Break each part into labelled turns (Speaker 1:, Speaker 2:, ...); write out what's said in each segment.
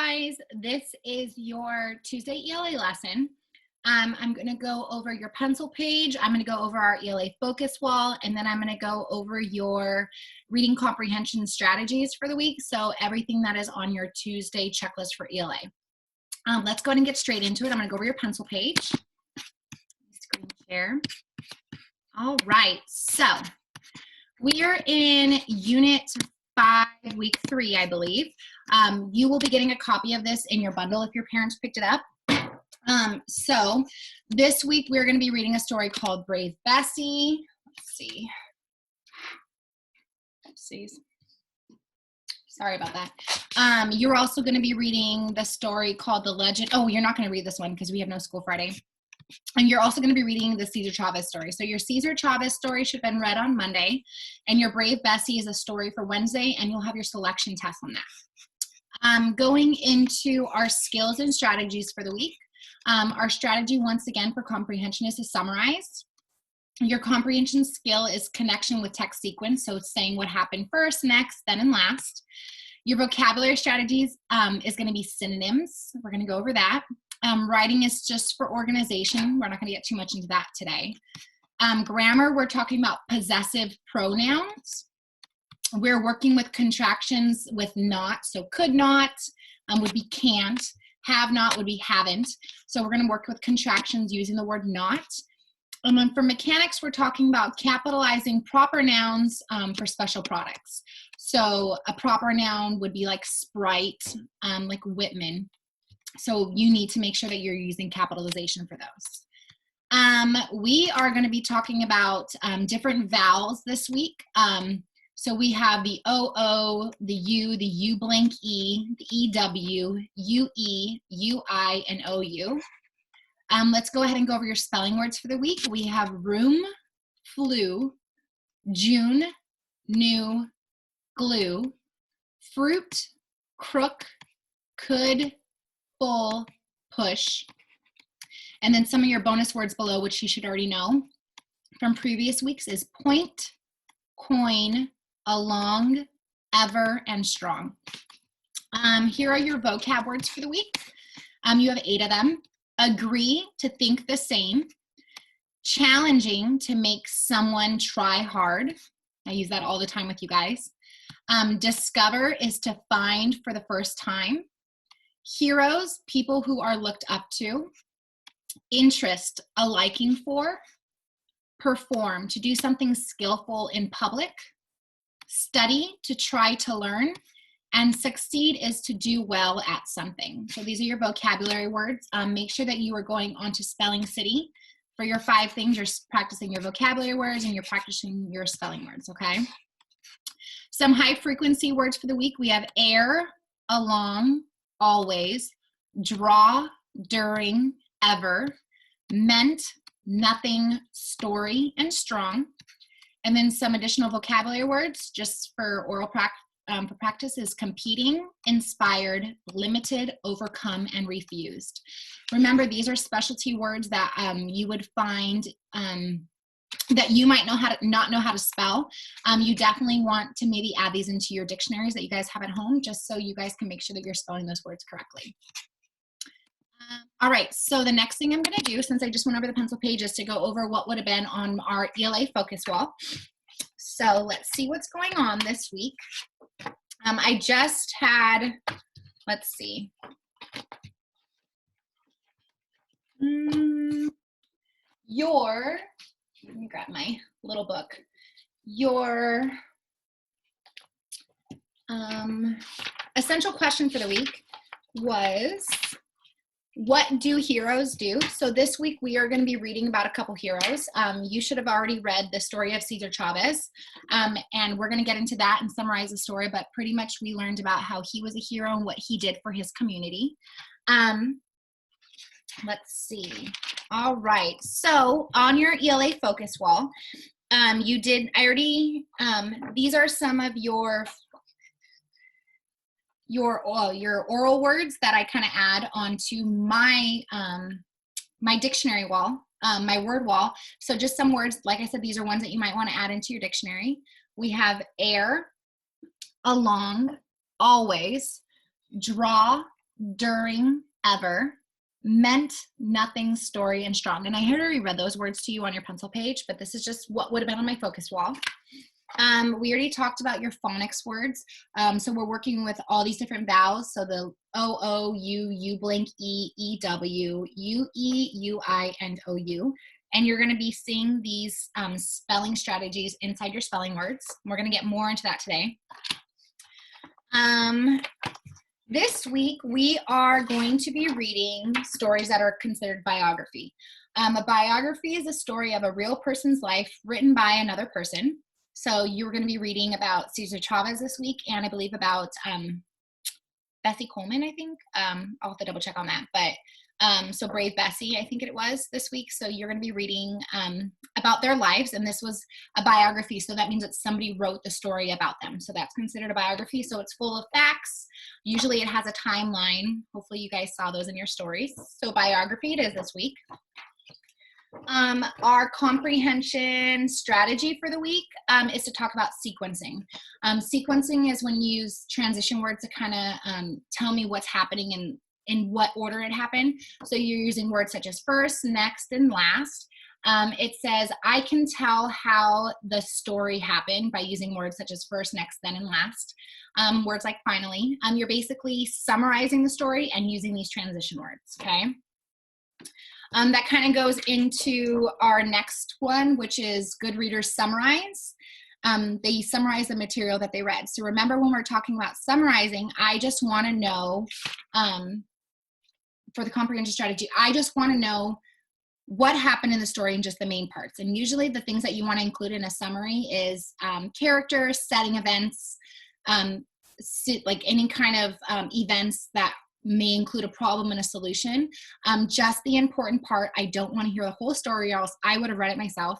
Speaker 1: guys, this is your Tuesday ELA lesson. I'm going to go over your pencil page, I'm going to go over our ELA Focus Wall, and then I'm going to go over your reading comprehension strategies for the week, so everything that is on your Tuesday checklist for ELA. Let's go ahead and get straight into it. I'm going to go over your pencil page. Screen share. All right, so we are in Unit 5, Week 3, I believe. You will be getting a copy of this in your bundle if your parents picked it up. So this week we're going to be reading a story called Brave Bessie. Let's see. Oopsies. Sorry about that. You're also going to be reading the story called The Legend. Oh, you're not going to read this one because we have no school Friday. And you're also going to be reading the Cesar Chavez story. So your Cesar Chavez story should have been read on Monday, and your Brave Bessie is a story for Wednesday, and you'll have your selection test on that. Going into our skills and strategies for the week. Our strategy, once again, for comprehension is to summarize. Your comprehension skill is connection with text sequence, so it's saying what happened first, next, then, and last. Your vocabulary strategies is going to be synonyms. We're going to go over that. Writing is just for organization. We're not going to get too much into that today. Grammar, we're talking about possessive pronouns. We're working with contractions with not, so could not would be can't. Have not would be haven't. So we're going to work with contractions using the word not. And then for mechanics, we're talking about capitalizing proper nouns for special products. So a proper noun would be like Sprite, like Whitman. So you need to make sure that you're using capitalization for those. We are going to be talking about different vowels this week. So we have the OO, the U blank E, the EW, UE, UI, and OU. Let's go ahead and go over your spelling words for the week. We have room, flu, June, new, glue, fruit, crook, could, full, push. And then some of your bonus words below, which you should already know from previous weeks, is point, coin, along, ever, and strong. Here are your vocab words for the week. You have 8 of them. Agree, to think the same. Challenging, to make someone try hard. I use that all the time with you guys. Discover is to find for the first time. Heroes, people who are looked up to. Interest, a liking for. Perform, to do something skillful in public. Study, to try to learn. And succeed is to do well at something. So these are your vocabulary words. Make sure that you are going onto Spelling City. For your 5 things, you're practicing your vocabulary words and you're practicing your spelling words, okay? Some high frequency words for the week. We have air, along, always, draw, during, ever, meant, nothing, story, and strong. And then some additional vocabulary words just for oral practice is competing, inspired, limited, overcome, and refused. Remember, these are specialty words that you would find that you might not know how to spell. You definitely want to maybe add these into your dictionaries that you guys have at home, just so you guys can make sure that you're spelling those words correctly. All right, so the next thing I'm going to do, since I just went over the pencil page, is to go over what would have been on our ELA Focus Wall. So let's see what's going on this week. I just had, let's see. Let me grab my little book. Your essential question for the week was, what do heroes do? So this week we are going to be reading about a couple heroes. You should have already read the story of Cesar Chavez, and we're going to get into that and summarize the story, but pretty much we learned about how he was a hero and what he did for his community. Let's see. All right, so on your ELA Focus Wall, these are some of your oral words that I kind of add onto my my dictionary wall, my word wall. So just some words, like I said, these are ones that you might want to add into your dictionary. We have air, along, always, draw, during, ever, meant, nothing, story, and strong. And I had already read those words to you on your pencil page, but this is just what would have been on my focus wall. We already talked about your phonics words. So we're working with all these different vowels. So the O, O, U, U blank E, E, W, U, E, U, I, and O, U. And you're going to be seeing these spelling strategies inside your spelling words. We're going to get more into that today. This week, we are going to be reading stories that are considered biography. A biography is a story of a real person's life written by another person. So you're going to be reading about Cesar Chavez this week, and I believe about Bessie Coleman, I think. I'll have to double check on that. But so Brave Bessie, I think it was this week. So you're going to be reading about their lives, and this was a biography. So that means that somebody wrote the story about them. So that's considered a biography. So it's full of facts. Usually it has a timeline. Hopefully you guys saw those in your stories. So biography it is this week. Our comprehension strategy for the week is to talk about sequencing. Sequencing is when you use transition words to kind of tell me what's happening and in what order it happened. So you're using words such as first, next, and last. It says, I can tell how the story happened by using words such as first, next, then, and last. Words like finally. You're basically summarizing the story and using these transition words, okay? That kind of goes into our next one, which is good readers summarize. They summarize the material that they read. So remember when we're talking about summarizing, I just want to know, for the comprehension strategy, I just want to know what happened in the story in just the main parts. And usually the things that you want to include in a summary is characters, setting events, like any kind of events that may include a problem and a solution. Just the important part. I don't want to hear the whole story, or else I would have read it myself.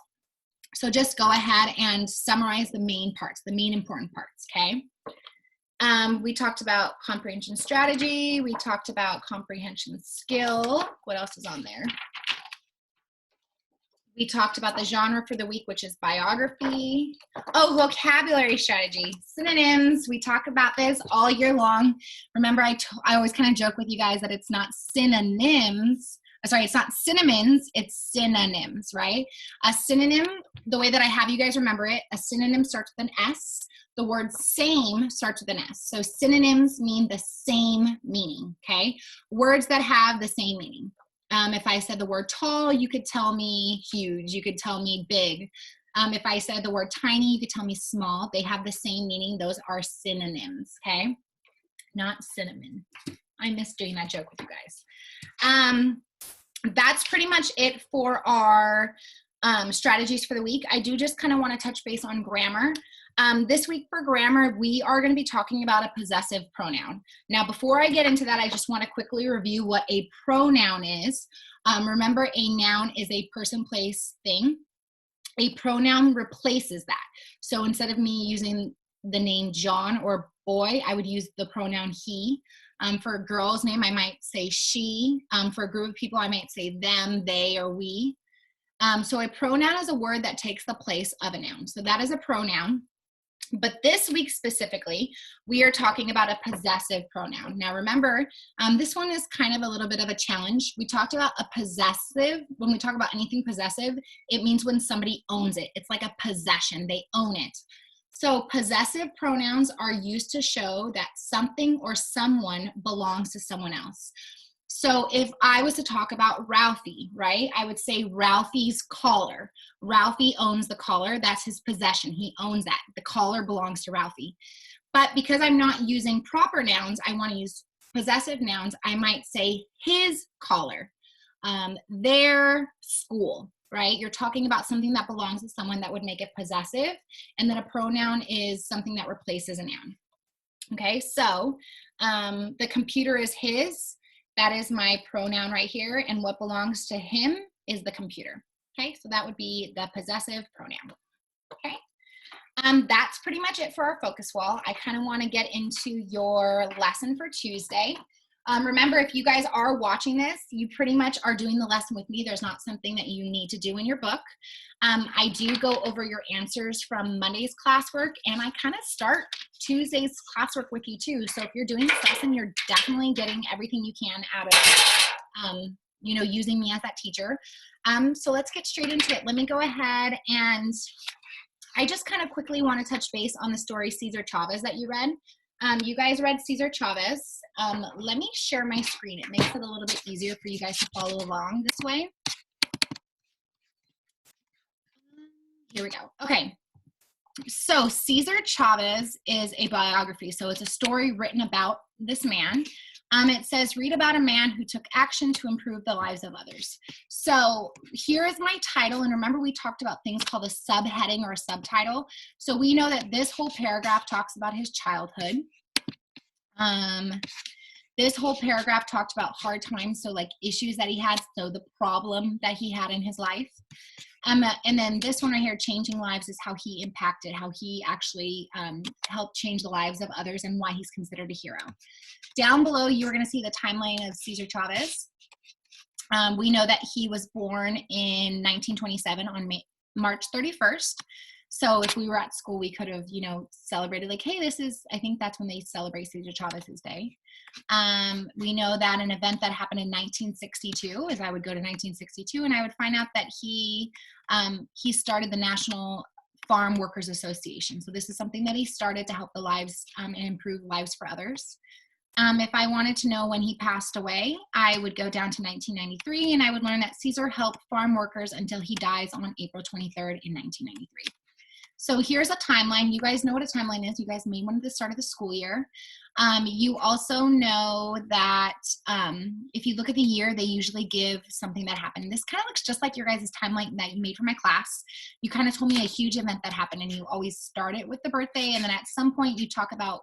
Speaker 1: So just go ahead and summarize the main parts, the main important parts, okay? We talked about comprehension strategy. We talked about comprehension skill. What else is on there? We talked about the genre for the week, which is biography. Oh, vocabulary strategy, synonyms. We talk about this all year long. Remember, I always kind of joke with you guys that it's not synonyms. Sorry, it's not synonyms, it's synonyms, right? A synonym, the way that I have you guys remember it, a synonym starts with an S. The word same starts with an S. So synonyms mean the same meaning, okay? Words that have the same meaning. If I said the word tall, you could tell me huge. You could tell me big. If I said the word tiny, you could tell me small. They have the same meaning. Those are synonyms, okay? Not cinnamon. I miss doing that joke with you guys. That's pretty much it for our strategies for the week. I do just kind of want to touch base on grammar. This week for grammar, we are going to be talking about a possessive pronoun. Now, before I get into that, I just want to quickly review what a pronoun is. Remember, a noun is a person, place, thing. A pronoun replaces that. So instead of me using the name John or boy, I would use the pronoun he. For a girl's name, I might say she. For a group of people, I might say them, they, or we. So a pronoun is a word that takes the place of a noun. So that is a pronoun. But this week specifically, we are talking about a possessive pronoun. Now remember, this one is kind of a little bit of a challenge. We talked about a possessive. When we talk about anything possessive, it means when somebody owns it. It's like a possession. They own it. So possessive pronouns are used to show that something or someone belongs to someone else. So if I was to talk about Ralphie, right, I would say Ralphie's collar. Ralphie owns the collar. That's his possession. He owns that. The collar belongs to Ralphie. But because I'm not using proper nouns, I want to use possessive nouns. I might say his collar, their school, right? You're talking about something that belongs to someone that would make it possessive. And then a pronoun is something that replaces a noun. Okay, so the computer is his. That is my pronoun right here, and what belongs to him is the computer. Okay, so that would be the possessive pronoun. Okay, that's pretty much it for our focus wall. I kind of want to get into your lesson for Tuesday. Remember, if you guys are watching this, you pretty much are doing the lesson with me. There's not something that you need to do in your book. I do go over your answers from Monday's classwork, and I kind of start Tuesday's classwork with you too. So if you're doing this lesson, you're definitely getting everything you can out of you know, using me as that teacher. So let's get straight into it. Let me go ahead, and I just kind of quickly want to touch base on the story Cesar Chavez that you read. You guys read Cesar Chavez. Let me share my screen. It makes it a little bit easier for you guys to follow along this way. Here we go. Okay. So Cesar Chavez is a biography. So it's a story written about this man. It says, read about a man who took action to improve the lives of others. So here is my title. And remember, we talked about things called a subheading or a subtitle. So we know that this whole paragraph talks about his childhood. This whole paragraph talked about hard times. So like issues that he had. So the problem that he had in his life. And then this one right here, changing lives, is how he impacted, how he actually helped change the lives of others and why he's considered a hero. Down below, you're going to see the timeline of Cesar Chavez. We know that he was born in 1927 on March 31st. So if we were at school, we could have, you know, celebrated like, hey, this is, I think that's when they celebrate Cesar Chavez's day. We know that an event that happened in 1962 is I would go to 1962 and I would find out that he started the National Farm Workers Association. So this is something that he started to help the lives and improve lives for others. If I wanted to know when he passed away, I would go down to 1993 and I would learn that Cesar helped farm workers until he dies on April 23rd in 1993. So here's a timeline. You guys know what a timeline is. You guys made one at the start of the school year. You also know that if you look at the year, they usually give something that happened. This kind of looks just like your guys' timeline that you made for my class. You kind of told me a huge event that happened, and you always start it with the birthday, and then at some point you talk about,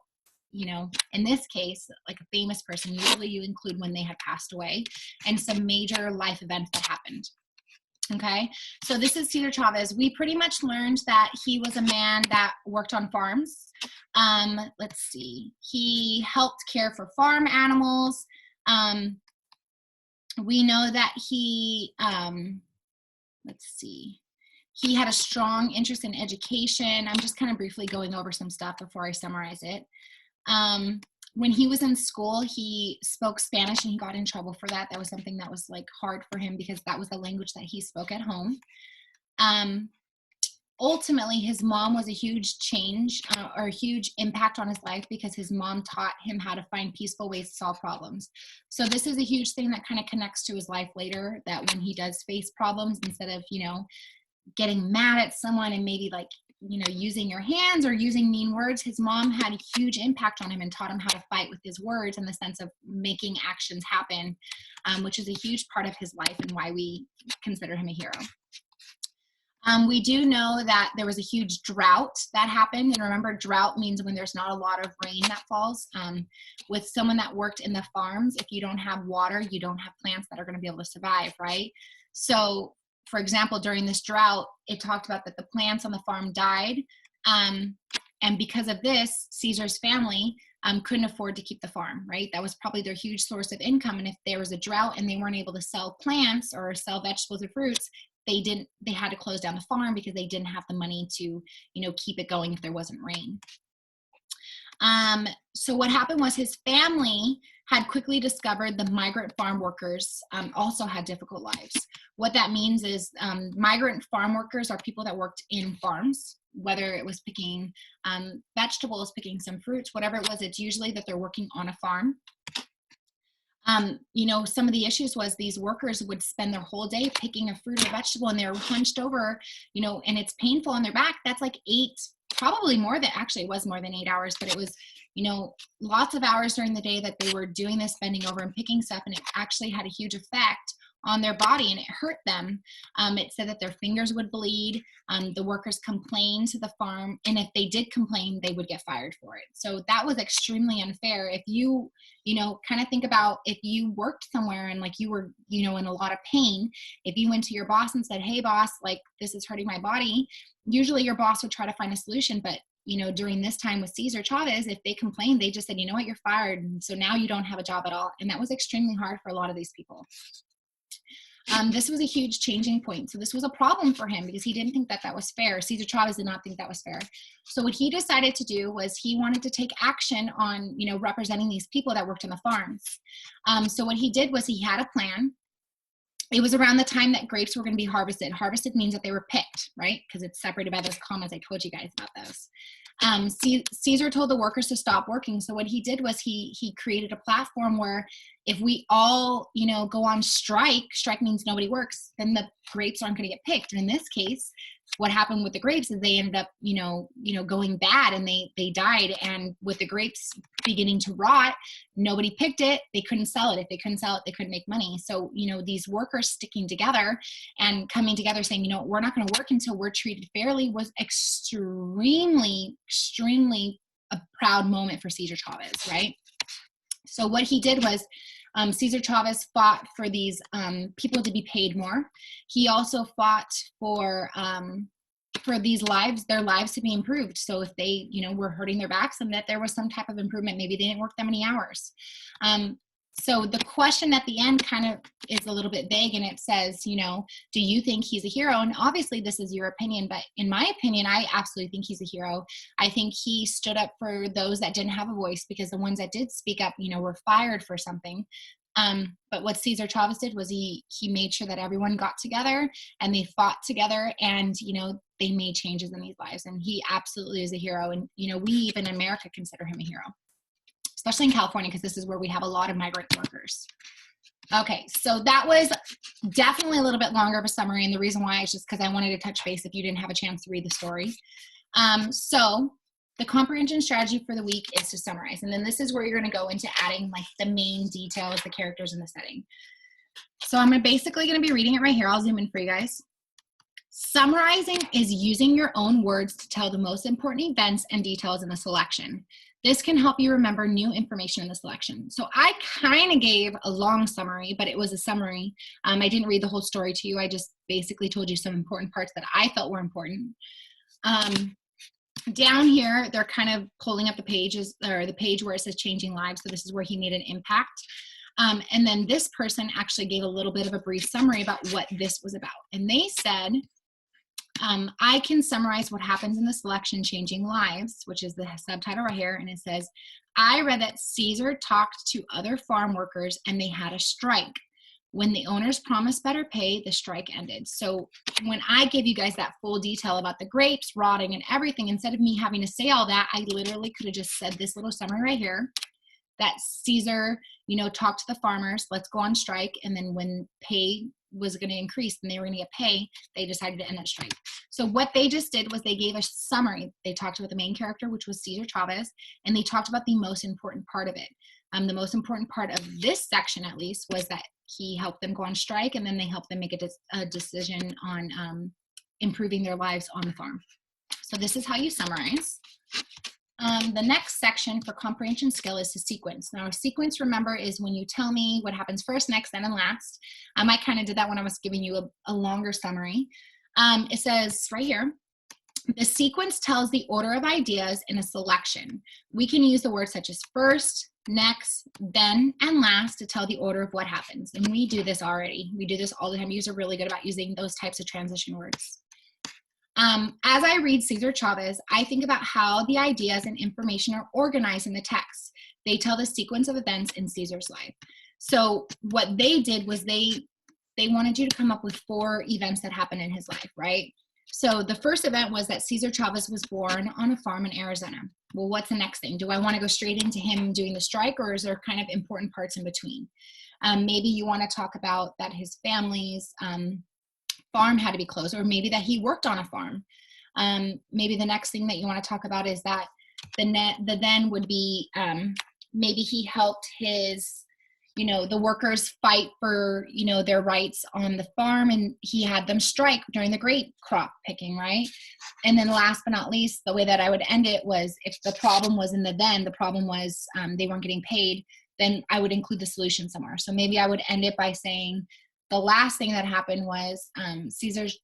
Speaker 1: you know, in this case, like a famous person. Usually you include when they had passed away and some major life events that happened. Okay, so this is Cesar Chavez. We pretty much learned that he was a man that worked on farms. Let's see. He helped care for farm animals. We know that he, let's see. He had a strong interest in education. I'm just kind of briefly going over some stuff before I summarize it. When he was in school, he spoke Spanish and he got in trouble for that. That was something that was like hard for him because that was the language that he spoke at home. Ultimately, his mom was a huge change or a huge impact on his life because his mom taught him how to find peaceful ways to solve problems. So this is a huge thing that kind of connects to his life later, that when he does face problems, instead of, you know, getting mad at someone and maybe like, you know, using your hands or using mean words, his mom had a huge impact on him and taught him how to fight with his words in the sense of making actions happen, which is a huge part of his life and why we consider him a hero. We do know that there was a huge drought that happened. And remember, drought means when there's not a lot of rain that falls. With someone that worked in the farms, if you don't have water, you don't have plants that are going to be able to survive, right? So for example, during this drought, it talked about that the plants on the farm died. And because of this, Cesar's family couldn't afford to keep the farm, right? That was probably their huge source of income. And if there was a drought and they weren't able to sell plants or sell vegetables or fruits, they had to close down the farm because they didn't have the money to, you know, keep it going if there wasn't rain. So what happened was his family had quickly discovered the migrant farm workers also had difficult lives. What that means is migrant farm workers are people that worked in farms, whether it was picking vegetables, picking some fruits, whatever it was. It's usually that they're working on a farm. You know, some of the issues was these workers would spend their whole day picking a fruit or vegetable and they were hunched over, you know, and it's painful on their back. That's like probably more than, actually it was more than 8 hours, but it was, you know, lots of hours during the day that they were doing this, bending over and picking stuff. And it actually had a huge effect on their body and it hurt them. It said that their fingers would bleed. The workers complained to the farm, and if they did complain, they would get fired for it. So that was extremely unfair. If you know, kind of think about if you worked somewhere and like you were, you know, in a lot of pain, if you went to your boss and said, hey boss, like this is hurting my body, usually your boss would try to find a solution, but during this time with Cesar Chavez, if they complained, they just said, you know what, you're fired. And so now you don't have a job at all. And that was extremely hard for a lot of these people. This was a huge changing point. So this was a problem for him because he didn't think that that was fair. Cesar Chavez did not think that was fair. So what he decided to do was he wanted to take action on, representing these people that worked in the farms. So what he did was he had a plan. It was around the time that grapes were going to be harvested. Harvested means that they were picked, right? Because it's separated by those commas. I told you guys about those. Cesar told the workers to stop working. So what he did was he created a platform where if we all, go on strike means nobody works, then the grapes aren't going to get picked. And in this case, what happened with the grapes is they ended up, going bad and they died. And with the grapes beginning to rot, nobody picked it. They couldn't sell it. If they couldn't sell it, they couldn't make money. So, these workers sticking together and coming together saying, we're not going to work until we're treated fairly was extremely a proud moment for Cesar Chavez, right? So what he did was Cesar Chavez fought for these people to be paid more. He also fought for their lives to be improved. So if they, were hurting their backs, and that there was some type of improvement, maybe they didn't work that many hours. So the question at the end kind of is a little bit vague, and it says, do you think he's a hero? And obviously this is your opinion, but in my opinion, I absolutely think he's a hero. I think he stood up for those that didn't have a voice, because the ones that did speak up, were fired for something. But what Cesar Chavez did was he made sure that everyone got together and they fought together, and, they made changes in these lives. And he absolutely is a hero. And, we even in America consider him a hero, especially in California, because this is where we have a lot of migrant workers. Okay, so that was definitely a little bit longer of a summary. And the reason why is just because I wanted to touch base if you didn't have a chance to read the story. So the comprehension strategy for the week is to summarize. And then this is where you're going to go into adding like the main details, the characters, and the setting. So I'm basically going to be reading it right here. I'll zoom in for you guys. Summarizing is using your own words to tell the most important events and details in the selection. This can help you remember new information in the selection. So I kind of gave a long summary, but it was a summary. I didn't read the whole story to you. I just basically told you some important parts that I felt were important. Down here, they're kind of pulling up the pages, or the page where it says changing lives. So this is where he made an impact. And then this person actually gave a little bit of a brief summary about what this was about. And they said, I can summarize what happens in the selection Changing Lives, which is the subtitle right here. And it says, I read that Cesar talked to other farm workers and they had a strike. When the owners promised better pay, the strike ended. So when I gave you guys that full detail about the grapes rotting and everything, instead of me having to say all that, I literally could have just said this little summary right here, that Cesar, talked to the farmers, let's go on strike. And then when pay was going to increase and they were going to get pay, they decided to end that strike. So what they just did was they gave a summary. They talked about the main character, which was Cesar Chavez, and they talked about the most important part of it. The most important part of this section, at least, was that he helped them go on strike, and then they helped them make a decision on improving their lives on the farm. So this is how you summarize. The next section for comprehension skill is to sequence. Now, a sequence, remember, is when you tell me what happens first, next, then, and last. I kind of did that when I was giving you a longer summary. It says right here, the sequence tells the order of ideas in a selection. We can use the words such as first, next, then, and last to tell the order of what happens. And we do this already. We do this all the time. You guys are really good about using those types of transition words. As I read Cesar Chavez, I think about how the ideas and information are organized in the text. They tell the sequence of events in Cesar's life. So what they did was they wanted you to come up with 4 events that happened in his life, right? So the first event was that Cesar Chavez was born on a farm in Arizona. Well, what's the next thing? Do I want to go straight into him doing the strike, or is there kind of important parts in between? Maybe you want to talk about that his family's farm had to be closed, or maybe that he worked on a farm. Maybe the next thing that you want to talk about is that the then would be maybe he helped his, the workers fight for, their rights on the farm, and he had them strike during the grape crop picking, right? And then last but not least, the way that I would end it was, if the problem was in the problem was they weren't getting paid, then I would include the solution somewhere. So maybe I would end it by saying, the last thing that happened was Cesar's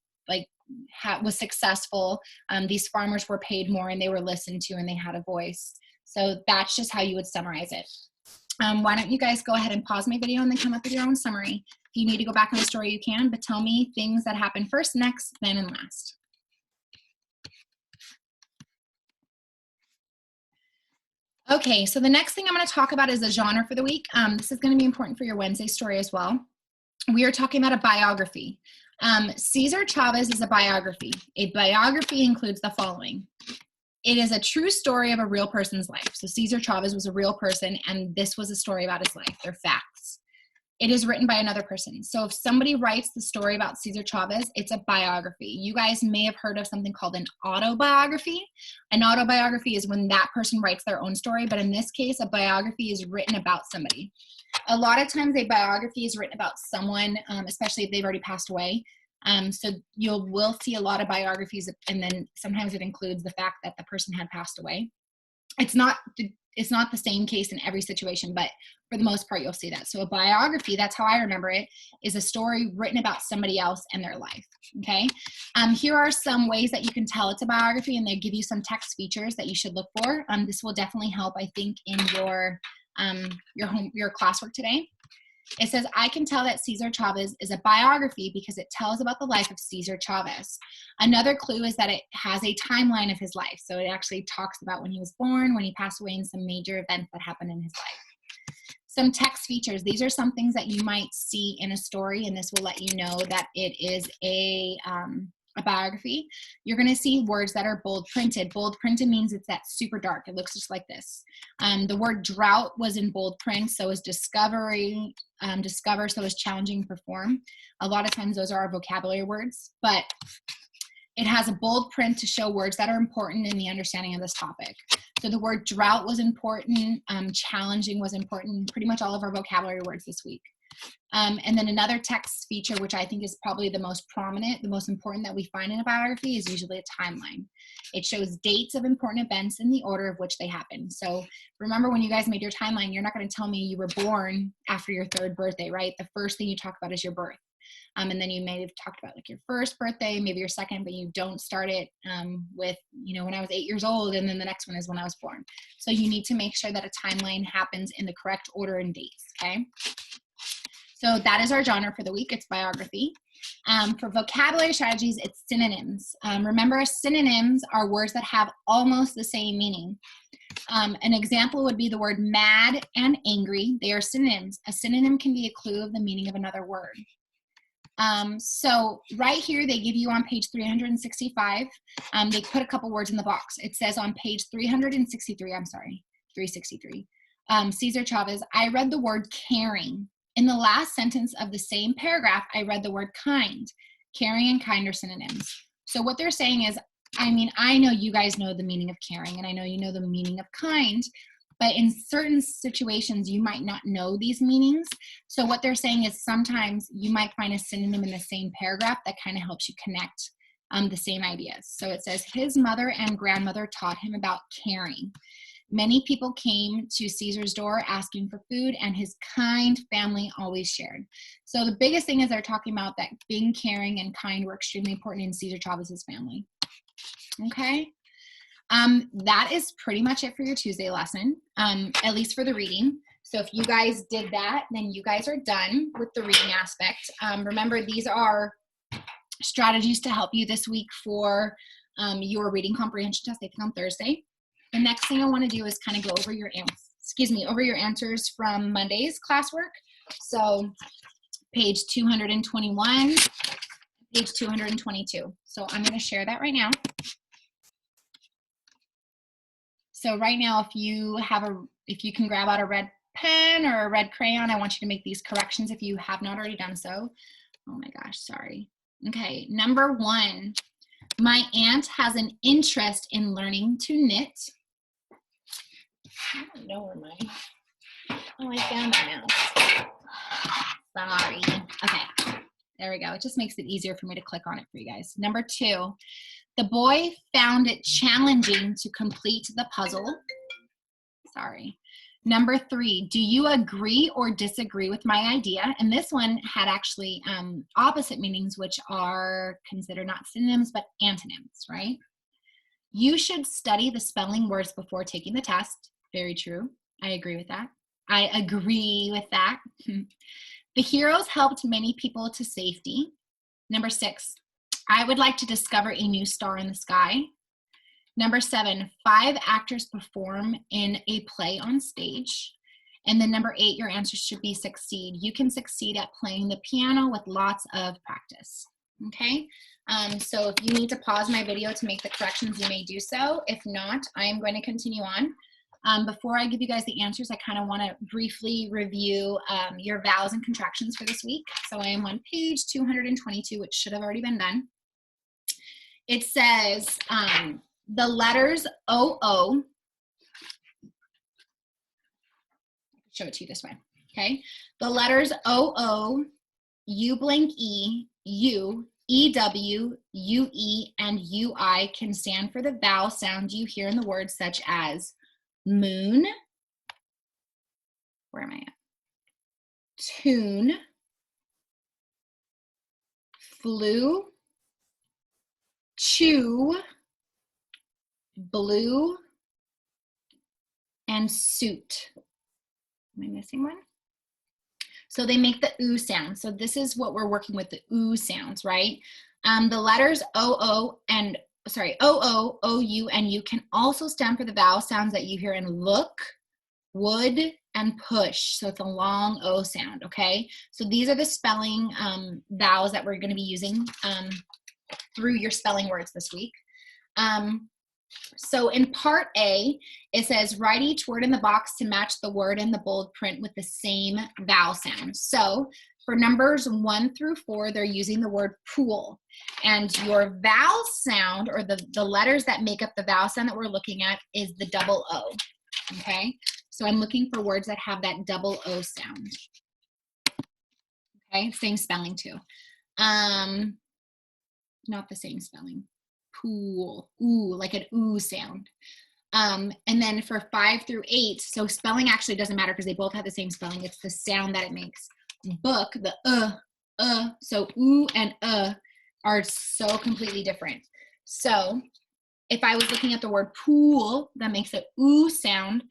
Speaker 1: was successful. These farmers were paid more and they were listened to and they had a voice. So that's just how you would summarize it. Why don't you guys go ahead and pause my video and then come up with your own summary. If you need to go back in the story, you can, but tell me things that happen first, next, then, and last. Okay, so the next thing I'm going to talk about is the genre for the week. This is going to be important for your Wednesday story as well. We are talking about a biography. Cesar Chavez is a biography. A biography includes the following. It is a true story of a real person's life. So Cesar Chavez was a real person, and this was a story about his life. They're facts. It is written by another person. So if somebody writes the story about Cesar Chavez, it's a biography. You guys may have heard of something called an autobiography. An autobiography is when that person writes their own story, but in this case, a biography is written about somebody. A lot of times a biography is written about someone, especially if they've already passed away. So you will see a lot of biographies, and then sometimes it includes the fact that the person had passed away. It's not the same case in every situation, but for the most part, you'll see that. So a biography, that's how I remember it, is a story written about somebody else and their life, okay? Here are some ways that you can tell it's a biography, and they give you some text features that you should look for. This will definitely help, I think, in your classwork today. It says, I can tell that Cesar Chavez is a biography because it tells about the life of Cesar Chavez. Another clue is that it has a timeline of his life. So it actually talks about when he was born, when he passed away, and some major events that happened in his life. Some text features. These are some things that you might see in a story, and this will let you know that it is a biography. You're going to see words that are bold printed. Bold printed means it's that super dark. It looks just like this. The word drought was in bold print, so is discovery, discover, so is challenging, perform. A lot of times those are our vocabulary words, but it has a bold print to show words that are important in the understanding of this topic. So the word drought was important, challenging was important, pretty much all of our vocabulary words this week. And then another text feature, which I think is probably the most prominent, the most important that we find in a biography, is usually a timeline. It shows dates of important events in the order of which they happened. So remember when you guys made your timeline, you're not going to tell me you were born after your 3rd birthday, right? The first thing you talk about is your birth. And then you may have talked about like your 1st birthday, maybe your 2nd, but you don't start it with, when I was 8 years old, and then the next one is when I was born. So you need to make sure that a timeline happens in the correct order and dates, okay? So that is our genre for the week. It's biography. For vocabulary strategies, it's synonyms. Remember, synonyms are words that have almost the same meaning. An example would be the word mad and angry. They are synonyms. A synonym can be a clue of the meaning of another word. So right here, they give you on page 365, they put a couple words in the box. It says on page 363, Cesar Chavez, I read the word caring. In the last sentence of the same paragraph, I read the word kind. Caring and kind are synonyms. So what they're saying is, I know you guys know the meaning of caring, and I know you know the meaning of kind, but in certain situations, you might not know these meanings. So what they're saying is sometimes you might find a synonym in the same paragraph that kind of helps you connect the same ideas. So it says, his mother and grandmother taught him about caring. Many people came to Cesar's door asking for food, and his kind family always shared. So the biggest thing is they're talking about that being caring and kind were extremely important in Cesar Chavez's family. Okay, that is pretty much it for your Tuesday lesson, at least for the reading. So if you guys did that, then you guys are done with the reading aspect. Remember, these are strategies to help you this week for your reading comprehension test, I think on Thursday. The next thing I want to do is kind of go over your answers from Monday's classwork. So page 221, page 222. So I'm going to share that right now. So right now, if you can grab out a red pen or a red crayon, I want you to make these corrections if you have not already done so. Oh my gosh, sorry. Okay, number 1, my aunt has an interest in learning to knit. I don't know where I found it now. Sorry. Okay, there we go. It just makes it easier for me to click on it for you guys. Number 2, the boy found it challenging to complete the puzzle. Sorry. Number 3, do you agree or disagree with my idea? And this one had actually opposite meanings, which are considered not synonyms, but antonyms, right? You should study the spelling words before taking the test. Very true. I agree with that. I agree with that. The heroes helped many people to safety. Number 6, I would like to discover a new star in the sky. Number 7, 5 actors perform in a play on stage. And then number 8, your answer should be succeed. You can succeed at playing the piano with lots of practice. Okay, so if you need to pause my video to make the corrections, you may do so. If not, I am going to continue on. Before I give you guys the answers, I kind of want to briefly review your vowels and contractions for this week. So I am on page 222, which should have already been done. It says the letters O-O, show it to you this way, okay? The letters O-O, U-blank-E, U, E-W, U-E, and U-I can stand for the vowel sounds you hear in the words such as moon, where am I at? Tune, flew, chew, blue, and suit. Am I missing one? So they make the oo sound. So this is what we're working with, the oo sounds, right? The letters O-O, O-U, and U can also stand for the vowel sounds that you hear in look, would, and push. So it's a long O sound, okay? So these are the spelling vowels that we're gonna be using through your spelling words this week. So in part A, it says, write each word in the box to match the word in the bold print with the same vowel sound. So for numbers 1 through 4, they're using the word pool. And your vowel sound, or the letters that make up the vowel sound that we're looking at, is the double O, okay? So I'm looking for words that have that double O sound. Okay, same spelling too. Not the same spelling. Pool, ooh, like an ooh sound. And then for 5 through 8, so spelling actually doesn't matter because they both have the same spelling. It's the sound that it makes. Book, the so ooh and are so completely different. So if I was looking at the word pool, that makes an ooh sound,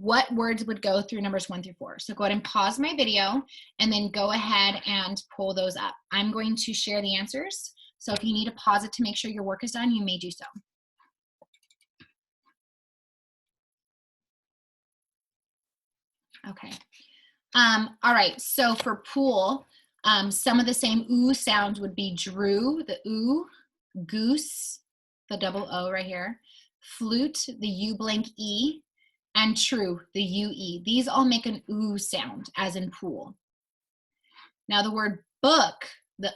Speaker 1: what words would go through numbers 1 through 4? So go ahead and pause my video and then go ahead and pull those up. I'm going to share the answers. So if you need to pause it to make sure your work is done, you may do so. Okay. All right, so for pool, some of the same ooh sounds would be drew, the ooh, goose, the double O right here, flute, the U blank E, and true, the UE. These all make an ooh sound, as in pool. Now the word book, the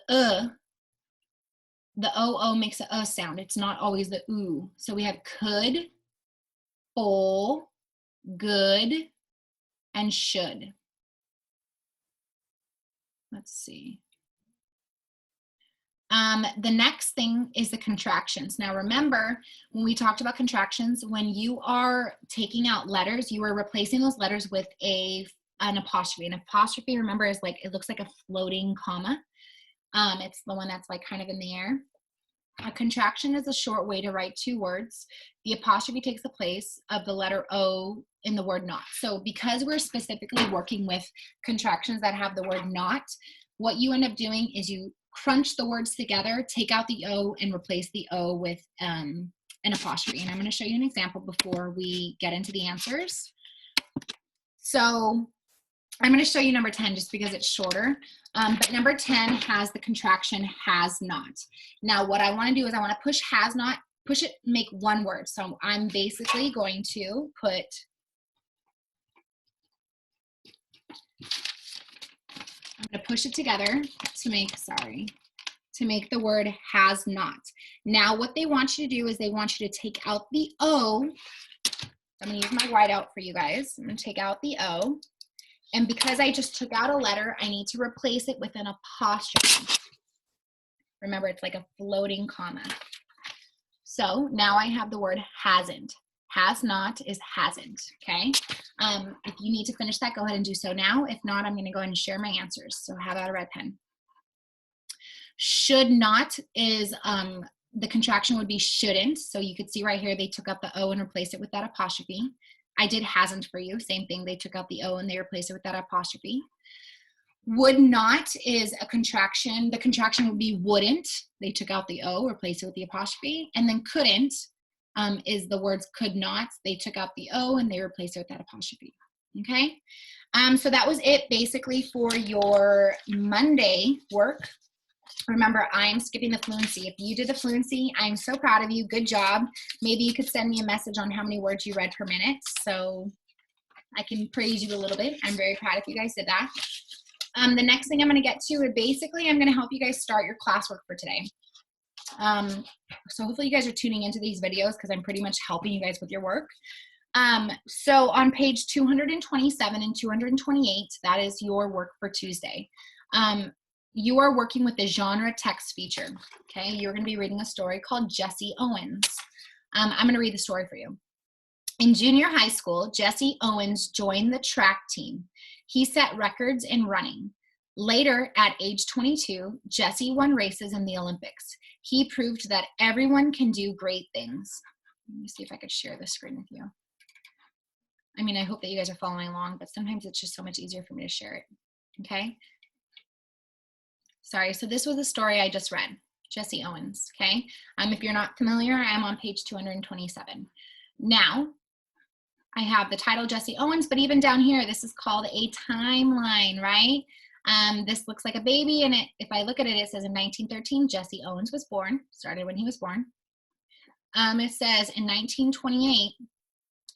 Speaker 1: O-O makes a sound. It's not always the ooh. So we have could, full, good, and should. Let's see. The next thing is the contractions. Now remember, when we talked about contractions, when you are taking out letters, you are replacing those letters with an apostrophe. An apostrophe, remember, is like, it looks like a floating comma. It's the one that's like kind of in the air. A contraction is a short way to write 2 words. The apostrophe takes the place of the letter O in the word not. So because we're specifically working with contractions that have the word not, what you end up doing is you crunch the words together, take out the O, and replace the O with an apostrophe. And I'm going to show you an example before we get into the answers. So I'm going to show you number 10 just because it's shorter. But number 10 has the contraction has not. Now what I want to do is I want to push has not, push it, make one word. So I'm basically going to put, I'm going to push it together to make, to make the word has not. Now what they want you to do is they want you to take out the O. I'm going to use my whiteout for you guys. I'm going to take out the O. And because I just took out a letter, I need to replace it with an apostrophe. Remember, it's like a floating comma. So now I have the word hasn't. Has not is hasn't, okay? If you need to finish that, go ahead and do so now. If not, I'm going to go ahead and share my answers. So have out a red pen. Should not is, the contraction would be shouldn't. So you could see right here, they took out the O and replaced it with that apostrophe. I did hasn't for you. Same thing. They took out the O and they replaced it with that apostrophe. Would not is a contraction. The contraction would be wouldn't. They took out the O, replaced it with the apostrophe. And then couldn't is the words could not. They took out the O and they replaced it with that apostrophe. Okay. So that was it basically for your Monday work. Remember, I'm skipping the fluency. If you did the fluency, I'm so proud of you. Good job. Maybe you could send me a message on how many words you read per minute so I can praise you a little bit. I'm very proud if you guys did that. The next thing I'm going to get to is basically I'm going to help you guys start your classwork for today. So hopefully you guys are tuning into these videos because I'm pretty much helping you guys with your work. So on page 227 and 228, that is your work for Tuesday. You are working with the genre text feature, okay? You're going to be reading a story called Jesse Owens. I'm going to read the story for you. In junior high school, Jesse Owens joined the track team. He set records in running. Later, at age 22, Jesse won races in the Olympics. He proved that everyone can do great things. Let me see if I could share the screen with you. I mean, I hope that you guys are following along, but sometimes it's just so much easier for me to share it, okay? Sorry, so this was a story I just read, Jesse Owens, okay? If you're not familiar, I'm on page 227. Now, I have the title Jesse Owens, but even down here, this is called a timeline, right? This looks like a baby, and if I look at it, it says in 1913, Jesse Owens was born, started when he was born. It says in 1928,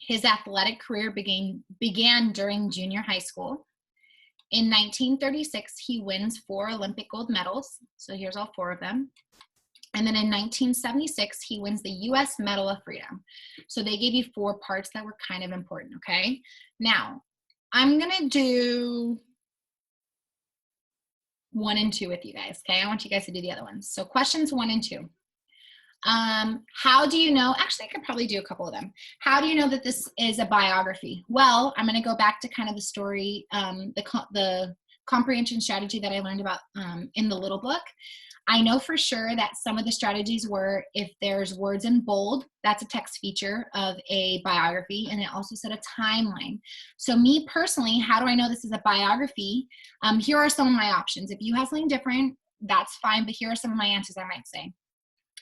Speaker 1: his athletic career began during junior high school. In 1936, he wins 4 Olympic gold medals. So here's all 4 of them. And then in 1976, he wins the U.S. Medal of Freedom. So they gave you 4 parts that were kind of important, okay? Now, I'm going to do 1 and 2 with you guys, okay? I want you guys to do the other ones. So questions 1 and 2. How do you know, actually I could probably do a couple of them. How do you know that this is a biography? Well, I'm going to go back to kind of the story, the comprehension strategy that I learned about in the little book. I know for sure that some of the strategies were if there's words in bold, that's a text feature of a biography, and it also said a timeline. So me personally, how do I know this is a biography? Here are some of my options. If you have something different, that's fine, but here are some of my answers I might say.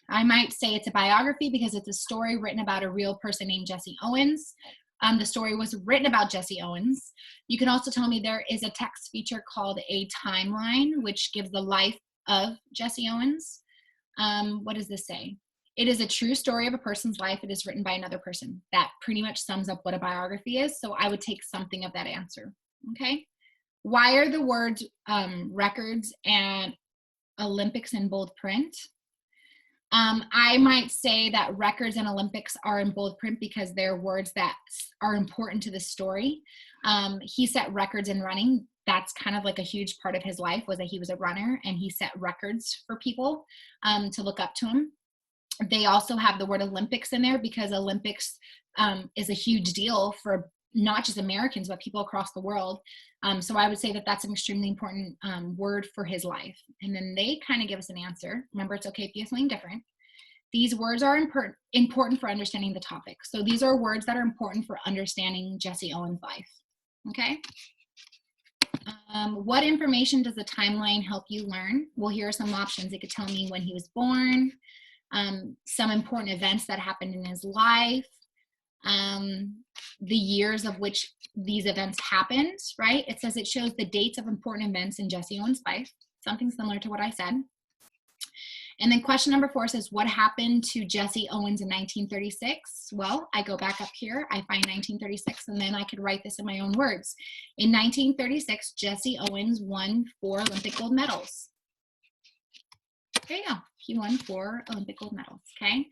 Speaker 1: I might say it's a biography because it's a story written about a real person named Jesse Owens. The story was written about Jesse Owens. You can also tell me there is a text feature called a timeline, which gives the life of Jesse Owens. What does this say? It is a true story of a person's life. It is written by another person. That pretty much sums up what a biography is. So I would take something of that answer. Okay. Why are the words records and Olympics in bold print? I might say that records and Olympics are in bold print because they're words that are important to the story. He set records in running. That's kind of like a huge part of his life, was that he was a runner and he set records for people to look up to him. They also have the word Olympics in there because Olympics is a huge deal for not just Americans, but people across the world. So I would say that that's an extremely important word for his life. And then they kind of give us an answer. Remember, it's okay if you have something different. These words are important for understanding the topic. So these are words that are important for understanding Jesse Owens' life. Okay. What information does the timeline help you learn? Well, here are some options. It could tell me when he was born, some important events that happened in his life, the years of which these events happened, right? It says it shows the dates of important events in Jesse Owens' life, something similar to what I said. And then question number 4 says, what happened to Jesse Owens in 1936? Well, I go back up here, I find 1936, and then I could write this in my own words. In 1936, Jesse Owens won 4 Olympic gold medals. There you go. He won 4 Olympic gold medals, okay?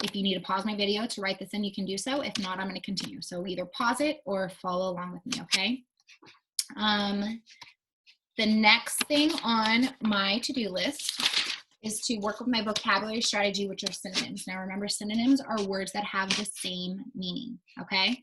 Speaker 1: If you need to pause my video to write this in, you can do so. If not, I'm going to continue. So either pause it or follow along with me, okay? The next thing on my to-do list is to work with my vocabulary strategy, which are synonyms. Now remember, synonyms are words that have the same meaning, okay?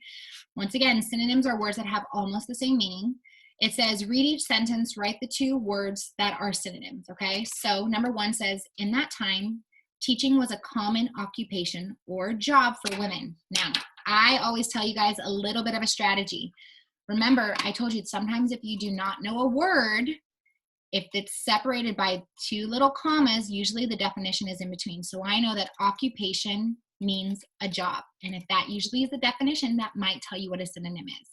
Speaker 1: Once again, synonyms are words that have almost the same meaning. It says, read each sentence, write the 2 words that are synonyms, okay? So number 1 says, in that time, teaching was a common occupation or job for women. Now, I always tell you guys a little bit of a strategy. Remember, I told you sometimes if you do not know a word, if it's separated by 2 little commas, usually the definition is in between. So I know that occupation means a job. And if that usually is the definition, that might tell you what a synonym is.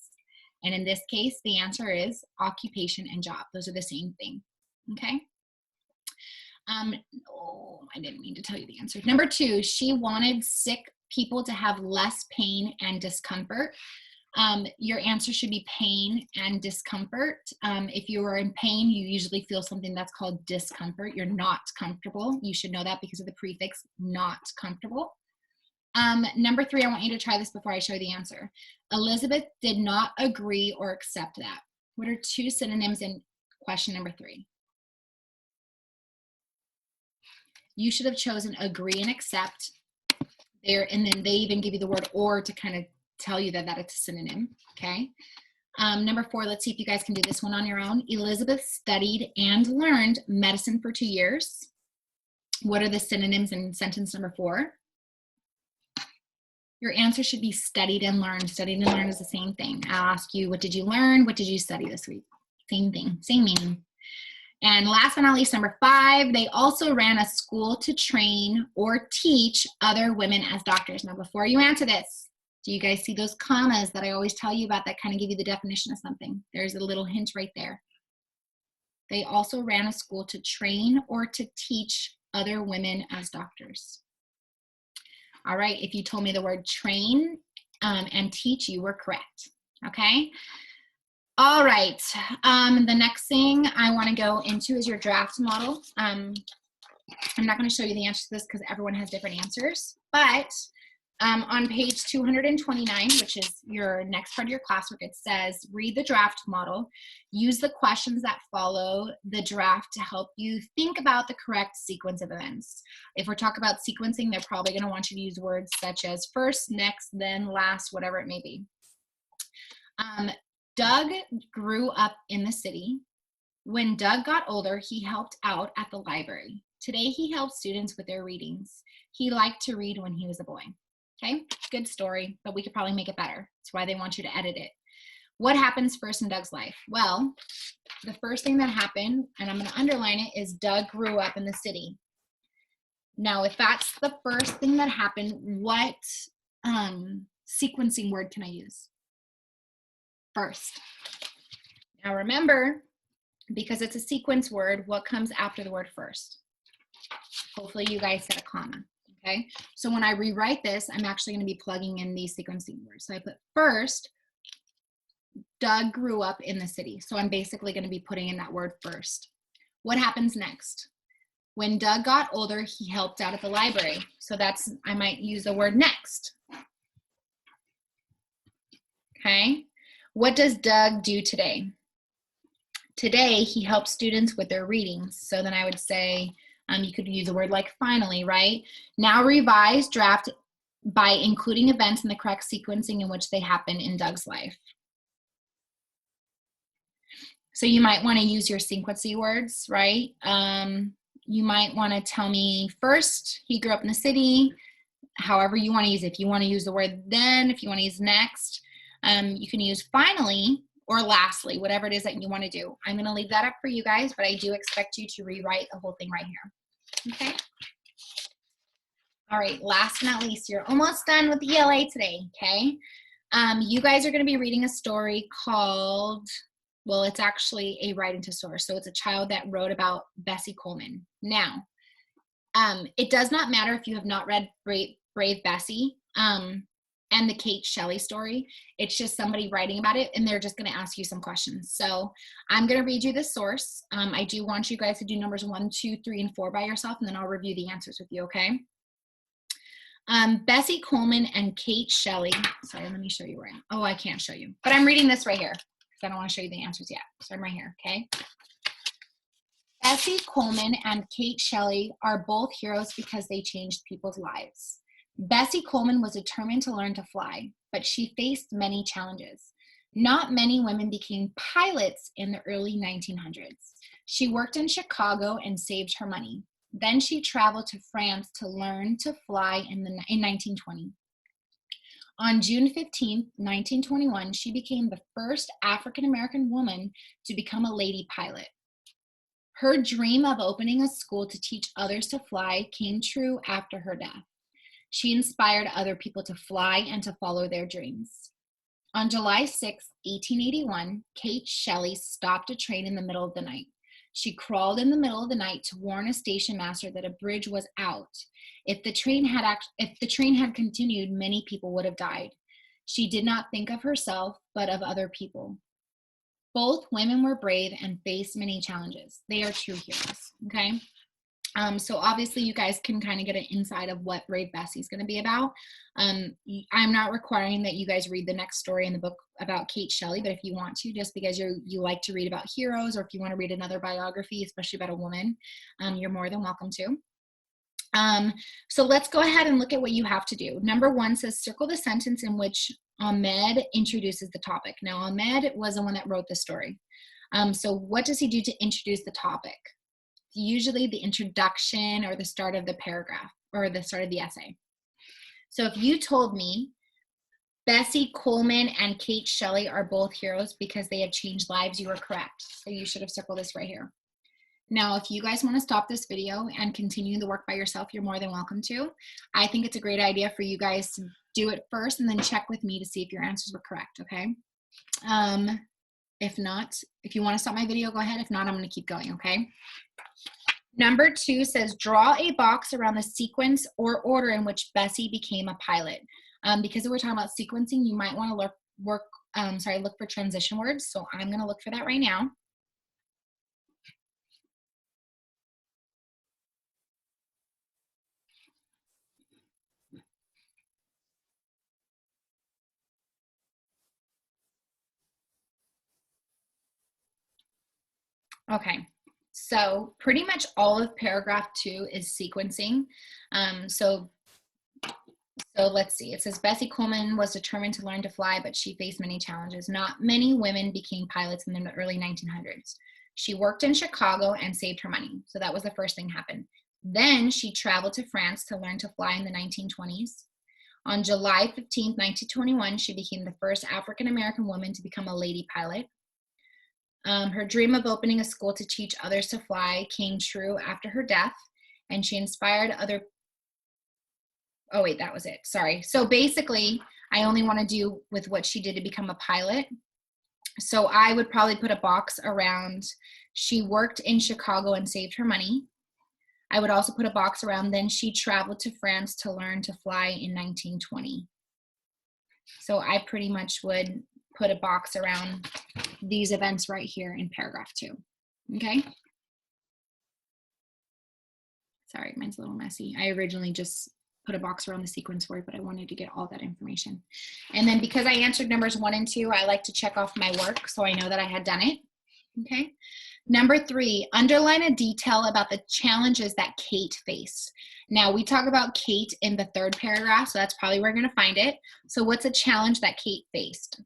Speaker 1: And in this case, the answer is occupation and job. Those are the same thing, okay? Oh, I didn't mean to tell you the answer. Number 2, she wanted sick people to have less pain and discomfort. Your answer should be pain and discomfort. If you are in pain, you usually feel something that's called discomfort. You're not comfortable. You should know that because of the prefix not comfortable. Number 3, I want you to try this before I show you the answer. Elizabeth did not agree or accept that. What are 2 synonyms in question number 3? You should have chosen agree and accept there, and then they even give you the word or to kind of tell you that it's a synonym, okay? Number 4, let's see if you guys can do this one on your own. Elizabeth studied and learned medicine for 2 years. What are the synonyms in sentence number 4? Your answer should be studied and learned. Studied and learned is the same thing. I'll ask you, what did you learn? What did you study this week? Same thing, same meaning. And last but not least, number 5, they also ran a school to train or teach other women as doctors. Now, before you answer this, do you guys see those commas that I always tell you about that kind of give you the definition of something? There's a little hint right there. They also ran a school to train or to teach other women as doctors. All right, if you told me the word train and teach, you were correct, okay? All right, the next thing I wanna go into is your draft model. I'm not gonna show you the answer to this because everyone has different answers, but on page 229, which is your next part of your classwork, it says, read the draft model. Use the questions that follow the draft to help you think about the correct sequence of events. If we're talking about sequencing, they're probably going to want you to use words such as first, next, then, last, whatever it may be. Doug grew up in the city. When Doug got older, he helped out at the library. Today, he helps students with their readings. He liked to read when he was a boy. Okay, good story, but we could probably make it better. That's why they want you to edit it. What happens first in Doug's life? Well, the first thing that happened, and I'm going to underline it, is Doug grew up in the city. Now, if that's the first thing that happened, what sequencing word can I use? First. Now remember, because it's a sequence word, what comes after the word first? Hopefully you guys set a comma. Okay, so when I rewrite this, I'm actually going to be plugging in these sequencing words. So I put first, Doug grew up in the city. So I'm basically going to be putting in that word first. What happens next? When Doug got older, he helped out at the library. So that's, I might use the word next. Okay, what does Doug do today? Today, he helps students with their readings. So then I would say, you could use a word like finally, right? Now revise draft by including events in the correct sequencing in which they happen in Doug's life. So you might want to use your sequencing words, right? You might want to tell me first, he grew up in the city, however you want to use it. If you want to use the word then, if you want to use next, you can use finally or lastly, whatever it is that you want to do. I'm going to leave that up for you guys, but I do expect you to rewrite the whole thing right here. Okay? All right, last but not least, you're almost done with ELA today, okay? You guys are going to be reading a story called, well, it's actually a write into source. So it's a child that wrote about Bessie Coleman. Now, it does not matter if you have not read Brave Bessie and the Kate Shelley story. It's just somebody writing about it, and they're just going to ask you some questions. So I'm going to read you the source. I do want you guys to do numbers 1, 2, 3, and 4 by yourself, and then I'll review the answers with you, okay? Bessie Coleman and Kate Shelley. Sorry, let me show you where I am. Oh, I can't show you, but I'm reading this right here because I don't want to show you the answers yet. So I'm right here, okay? Bessie Coleman and Kate Shelley are both heroes because they changed people's lives. Bessie Coleman was determined to learn to fly, but she faced many challenges. Not many women became pilots in the early 1900s. She worked in Chicago and saved her money. Then she traveled to France to learn to fly in 1920. On June 15, 1921, she became the first African-American woman to become a lady pilot. Her dream of opening a school to teach others to fly came true after her death. She inspired other people to fly and to follow their dreams. On July 6, 1881, Kate Shelley stopped a train in the middle of the night. She crawled in the middle of the night to warn a station master that a bridge was out. If the train had continued, many people would have died. She did not think of herself, but of other people. Both women were brave and faced many challenges. They are true heroes, okay? So obviously you guys can kind of get an insight of what Brave Bessie is going to be about. I'm not requiring that you guys read the next story in the book about Kate Shelley, but if you want to, just because you like to read about heroes, or if you want to read another biography, especially about a woman, you're more than welcome to. So let's go ahead and look at what you have to do. Number 1 says circle the sentence in which Ahmed introduces the topic. Now, Ahmed was the one that wrote the story. So what does he do to introduce the topic? Usually the introduction or the start of the paragraph or the start of the essay. So if you told me Bessie Coleman and Kate Shelley are both heroes because they have changed lives, you are correct. So you should have circled this right here. Now, if you guys want to stop this video and continue the work by yourself, you're more than welcome to. I think it's a great idea for you guys to do it first and then check with me to see if your answers were correct, okay? If not, if you want to stop my video, go ahead. If not, I'm going to keep going, okay? Number 2 says, draw a box around the sequence or order in which Bessie became a pilot. Because we're talking about sequencing, you might want to look for transition words. So I'm going to look for that right now. Okay, so pretty much all of paragraph 2 is sequencing. So let's see. It says Bessie Coleman was determined to learn to fly, but she faced many challenges. Not many women became pilots in the early 1900s. She worked in Chicago and saved her money. So that was the first thing happened. Then she traveled to France to learn to fly in the 1920s. On July 15, 1921, she became the first African-American woman to become a lady pilot. Her dream of opening a school to teach others to fly came true after her death, and she inspired other. Oh wait, that was it. Sorry. So basically, I only want to do with what she did to become a pilot. So I would probably put a box around she worked in Chicago and saved her money. I would also put a box around then she traveled to France to learn to fly in 1920. So I pretty much would put a box around these events right here in paragraph 2. Okay. Sorry, mine's a little messy. I originally just put a box around the sequence word, but I wanted to get all that information. And then because I answered numbers 1 and 2, I like to check off my work so I know that I had done it. Okay. Number 3, underline a detail about the challenges that Kate faced. Now we talk about Kate in the 3rd paragraph, so that's probably where we're going to find it. So what's a challenge that Kate faced?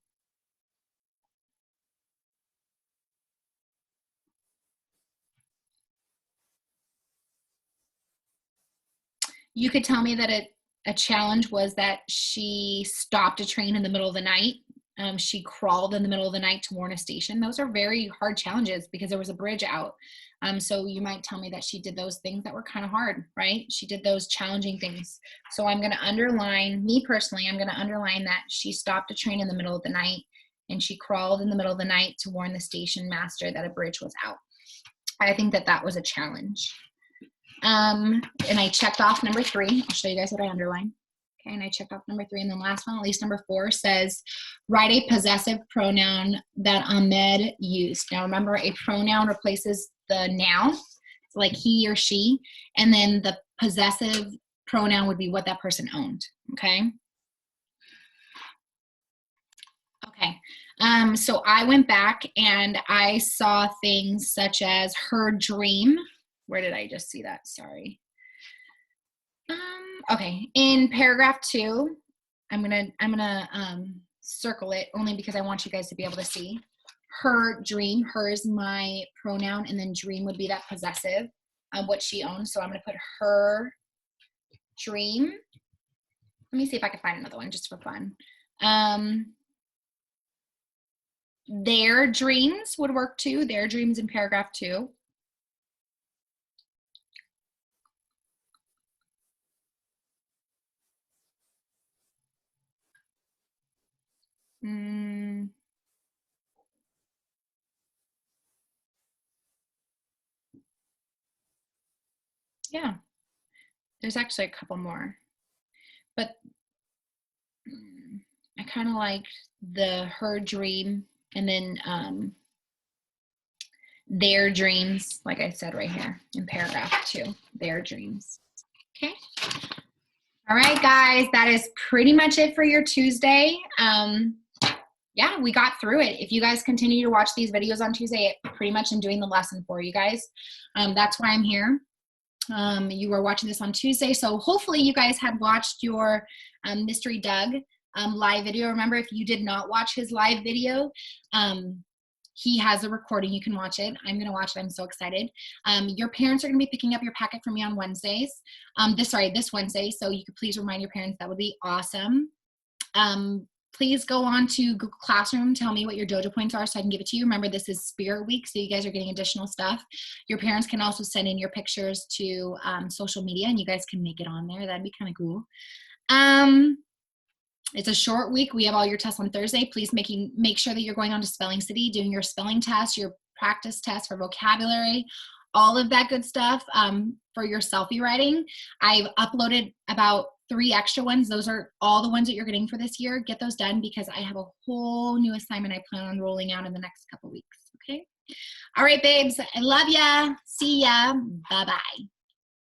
Speaker 1: You could tell me that a challenge was that she stopped a train in the middle of the night. She crawled in the middle of the night to warn a station. Those are very hard challenges because there was a bridge out. So you might tell me that she did those things that were kind of hard, right? She did those challenging things. So I'm going to underline, me personally, I'm going to underline that she stopped a train in the middle of the night and she crawled in the middle of the night to warn the station master that a bridge was out. I think that that was a challenge. And I checked off number 3. I'll show you guys what I underlined. Okay, and I checked off number 3. And then last one, at least number 4, says, write a possessive pronoun that Ahmed used. Now remember, a pronoun replaces the noun, so like he or she, and then the possessive pronoun would be what that person owned, okay? Okay, So I went back and I saw things such as her dream. Where did I just see that? Sorry. Okay, in paragraph 2, I'm gonna circle it only because I want you guys to be able to see. Her dream, her is my pronoun, and then dream would be that possessive of what she owns. So I'm gonna put her dream. Let me see if I can find another one just for fun. Their dreams would work too. Their dreams in paragraph 2. Yeah, there's actually a couple more, but I kind of like the her dream, and then their dreams, like I said right here in paragraph 2, their dreams. Okay. All right, guys, that is pretty much it for your Tuesday. Yeah, we got through it. If you guys continue to watch these videos on Tuesday, I pretty much am doing the lesson for you guys. That's why I'm here. You were watching this on Tuesday, so hopefully you guys had watched your Mystery Doug live video. Remember, if you did not watch his live video, he has a recording. You can watch it. I'm going to watch it. I'm so excited. Your parents are going to be picking up your packet from me on Wednesdays. This Wednesday, so you could please remind your parents. That would be awesome. Please go on to Google Classroom. Tell me what your dojo points are so I can give it to you. Remember, this is Spirit Week, so you guys are getting additional stuff. Your parents can also send in your pictures to social media, and you guys can make it on there. That'd be kind of cool. It's a short week. We have all your tests on Thursday. Please make sure that you're going on to Spelling City, doing your spelling test, your practice test for vocabulary, all of that good stuff for your selfie writing. I've uploaded about 3 extra ones. Those are all the ones that you're getting for this year. Get those done because I have a whole new assignment I plan on rolling out in the next couple weeks. Okay. All right, babes. I love ya. See ya. Bye-bye.